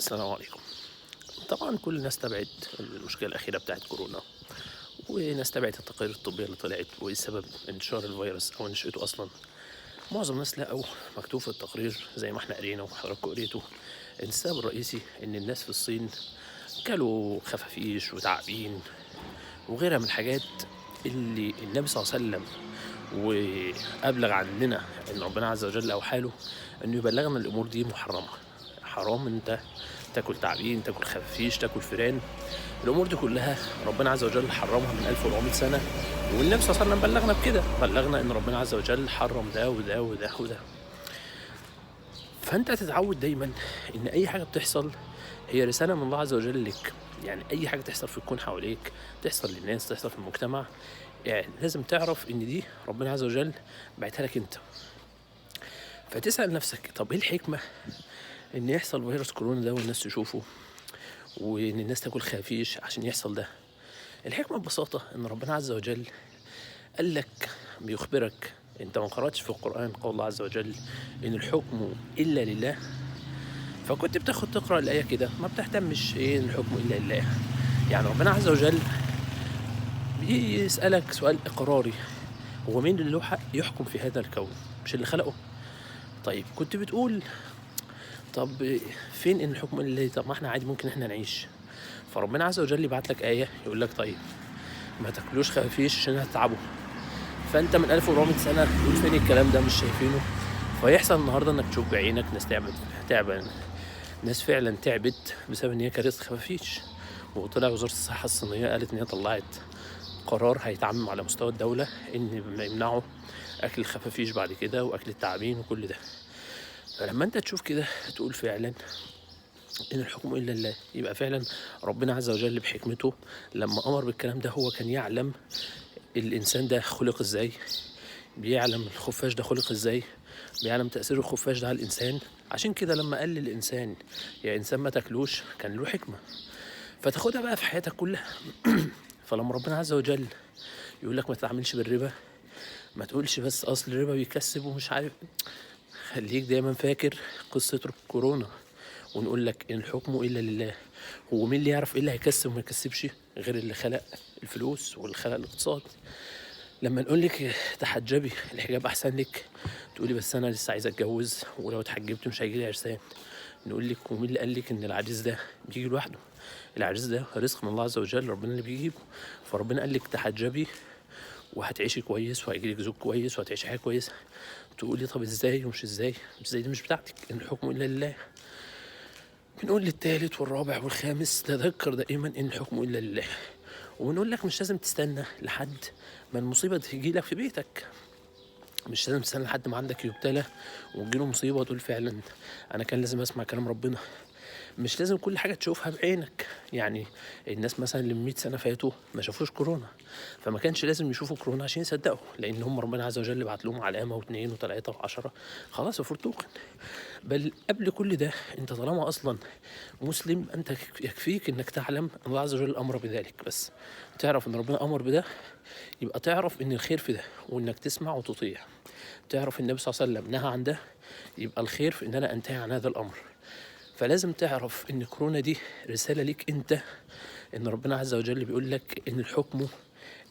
السلام عليكم. طبعا كل الناس تابعت المشكلة الأخيرة بتاعت كورونا، وناس تابعت التقارير الطبية اللي طلعت وإيه سبب انتشار الفيروس أو نشأته أصلا. معظم الناس لقوا مكتوب في التقرير زي ما احنا قرينا وحضراتكم قريتوا إن السبب الرئيسي إن الناس في الصين كلوا خفافيش وتعابين وغيرها من الحاجات اللي النبي صلى الله عليه وسلم وأبلغ عننا إن ربنا عز وجل أوحى له إنه يبلغنا الأمور دي محرمة. حرام إن أنت تاكل تعابين، تاكل خفافيش، تاكل فيران. الأمور دي كلها ربنا عز وجل حرمها من 1400 سنة، والنبي صلى الله عليه وسلم بلغنا بكده، بلغنا إن ربنا عز وجل حرم ده وده وده وده. فأنت تتعود دايما إن أي حاجة بتحصل هي رسالة من الله عز وجل لك. يعني أي حاجة تحصل في الكون حواليك، تحصل للناس، تحصل في المجتمع، يعني لازم تعرف إن دي ربنا عز وجل بعتها لك أنت. فتسأل نفسك طب إيه الحكمة إن يحصل فيروس كورونا ده والناس تشوفه، وإن الناس تاكل خفيش عشان يحصل ده؟ الحكمة ببساطة إن ربنا عز وجل قال لك، بيخبرك، أنت ما قرأتش في القرآن قول الله عز وجل إن الحكم إلا لله؟ فكنت بتاخد تقرأ الآية كده ما بتهتمش إيه إن الحكم إلا لله. يعني ربنا عز وجل بيسألك سؤال إقراري، هو مين اللي له حق يحكم في هذا الكون؟ مش اللي خلقه؟ طيب كنت بتقول طب فين إن الحكم إلا لله؟ طب ما إحنا عادي ممكن إحنا نعيش. فربنا عز وجل يبعت لك آية يقول لك طيب ما تاكلوش خفيش عشان هتتعبوا. فأنت من 1400 سنة تقول فين الكلام ده؟ مش شايفينه. فيحصل النهارده إنك تشوف بعينك ناس تعبان، ناس فعلا تعبت بسبب إن هي كانت خفافيش. وطلع وزارة الصحة الصينية قالت إن هي طلعت قرار هيتعمم على مستوى الدولة إن يمنعوا أكل الخفافيش بعد كده وأكل التعابين وكل ده. فلما أنت تشوف كده تقول فعلا إن الحكم إلا لله، يبقى فعلا ربنا عز وجل بحكمته لما أمر بالكلام ده هو كان يعلم الإنسان ده خلق إزاي، بيعلم الخفاش ده خلق إزاي، بيعلم تأثير الخفاش ده على الإنسان. عشان كده لما قال للإنسان يا إنسان ما تاكلوش كان له حكمة، فتاخدها بقى في حياتك كلها. فلما ربنا عز وجل يقول لك ما تتعاملش بالربا، ما تقولش بس أصل الربا بيكسب ومش عارف. خليك دايما فاكر قصة كورونا، ونقول لك إن الحكم إلا لله. هو مين اللي يعرف إيه اللي هيكسب وما يكسبش غير اللي خلق الفلوس واللي خلق الاقتصاد؟ لما نقول لك تحجبي الحجاب أحسن لك، تقولي بس أنا لسه عايزة أتجوز ولو اتحجبت مش هيجيلي عرسان. نقول لك ومين اللي قال لك إن العريس ده بيجي لوحده؟ العريس ده رزق من الله عز وجل، ربنا اللي بيجيبه. فربنا قال لك تحجبي وهتعيشي كويس وهيجيلك زوج كويس وهتعيشي حياة كويسة. تقولي طب ازاي ومش ازاي؟ مش ازاي دي مش بتاعتك، إن الحكم إلا لله. بنقول للثالث والرابع والخامس تذكر دائما ان الحكم الا لله. ونقول لك مش لازم تستنى لحد ما المصيبه تجي لك في بيتك، مش لازم تستنى لحد ما عندك يبتلى وتجيله مصيبه وتقول فعلا انا كان لازم اسمع كلام ربنا. مش لازم كل حاجه تشوفها بعينك. يعني الناس مثلا اللي من 100 سنه فاتوا ما شافوش كورونا، فما كانش لازم يشوفوا كورونا عشان يصدقوا، لان هم ربنا عز وجل بعت لهم علامه واثنين وثلاثه وعشرة، خلاص المفروض توقن. بل قبل كل ده انت طالما اصلا مسلم انت يكفيك انك تعلم ان الله عز وجل امر بذلك. بس تعرف ان ربنا امر بده، يبقى تعرف ان الخير في ده وانك تسمع وتطيع. تعرف النبي صلى الله عليه وسلم نهى عن ده، يبقى الخير في ان انا انتهي عن هذا الامر. فلازم تعرف ان كورونا دي رسالة ليك انت، ان ربنا عز وجل بيقول لك ان الحكم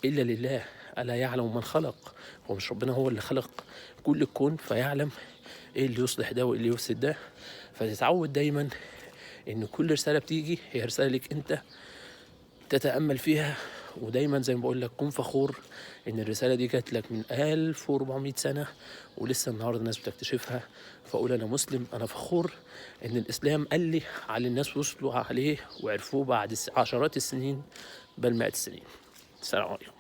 الا لله، الا يعلم من خلق. هو مش ربنا هو اللي خلق كل الكون فيعلم ايه اللي يصلح ده وايه اللي يفسد ده؟ فتتعود دايما ان كل رسالة بتيجي هي رسالة ليك انت تتأمل فيها. ودايما زي ما بقول لك كن فخور ان الرسالة دي جات لك من 1400 سنة ولسه النهاردة الناس بتكتشفها. فأقول أنا مسلم، أنا فخور إن الإسلام قال لي على الناس وصلوا عليه وعرفوه بعد عشرات السنين بل مئات السنين. السلام عليكم.